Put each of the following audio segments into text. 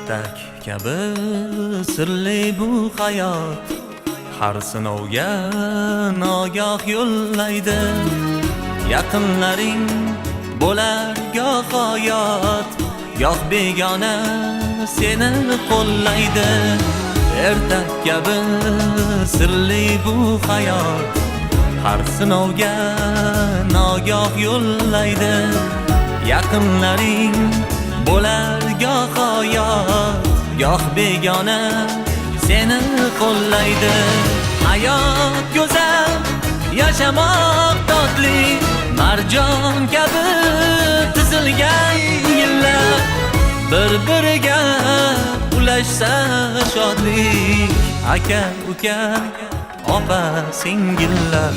Ertak kabi sirli bu hayot, har sinovga nogoh yo'llaydi. Yaqinlaring bo'lar goh oyot, goh begona seni qo'llaydi. Ertak kabi sirli bu hayot, har sinovga nogoh yo'llaydi. Yaqinlaring bo'lar goh oyot, goh begona seni qo'llaydi. Hayot go'zal, yashamoq totli, marjon kabi tizilgan yillar, bir-biriga ulashsa shodlik. Aka, uka, opa, singillar.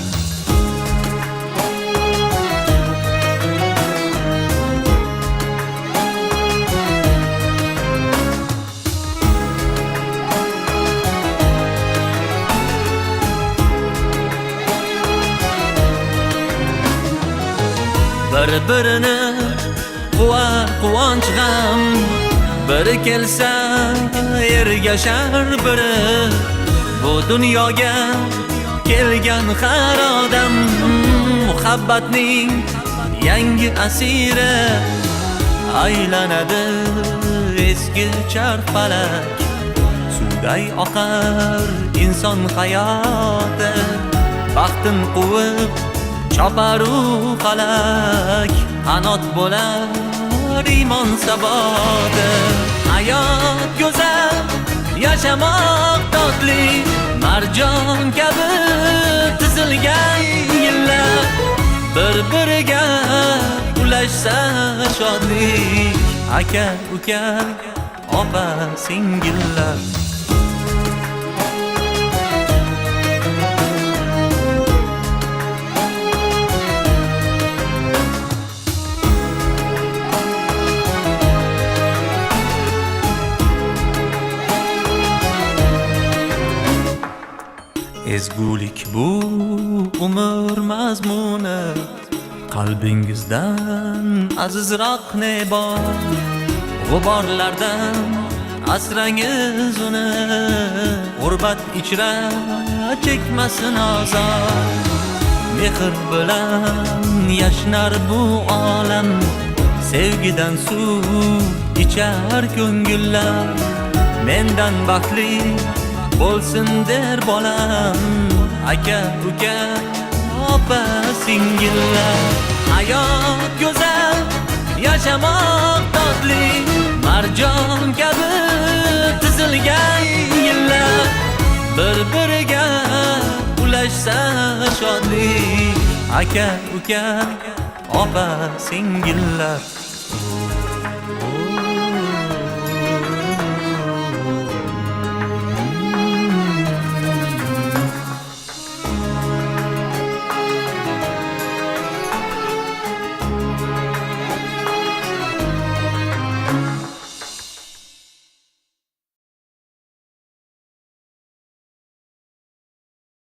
Bir-birini quvonch g'am, biri kelsa ergashar biri. Bu dunyoga kelgan har odam muhabbatning yangi asiri. Aylanadi eski charxpalak, suvday oqar inson hayoti. Baxtin quvib choparu falak, qanot bo'lar iymon saboti. Hayot go'zal, yashamoq totli, marjon kabi tizilgan yillar, bir-biriga ulashsa shodlik. Aka, uka, opa, singillar. Ezgulik bu umr mazmuni, qalbingizdan azizroq ne bor? G'uborlardan asrangiz uni, g'urbat ichra chekmasin azor. Mehr bilan yashnar bu olam, sevgidan suv ichar ko'ngillar. Mendan baxtli bo'lsin der bolam, aka, uka, opa, singillar. Hayot go'zal, yashamoq totli, marjon kabi tizilgan yillar, bir-biriga ulashsa shodlik. Aka, uka, opa, singillar.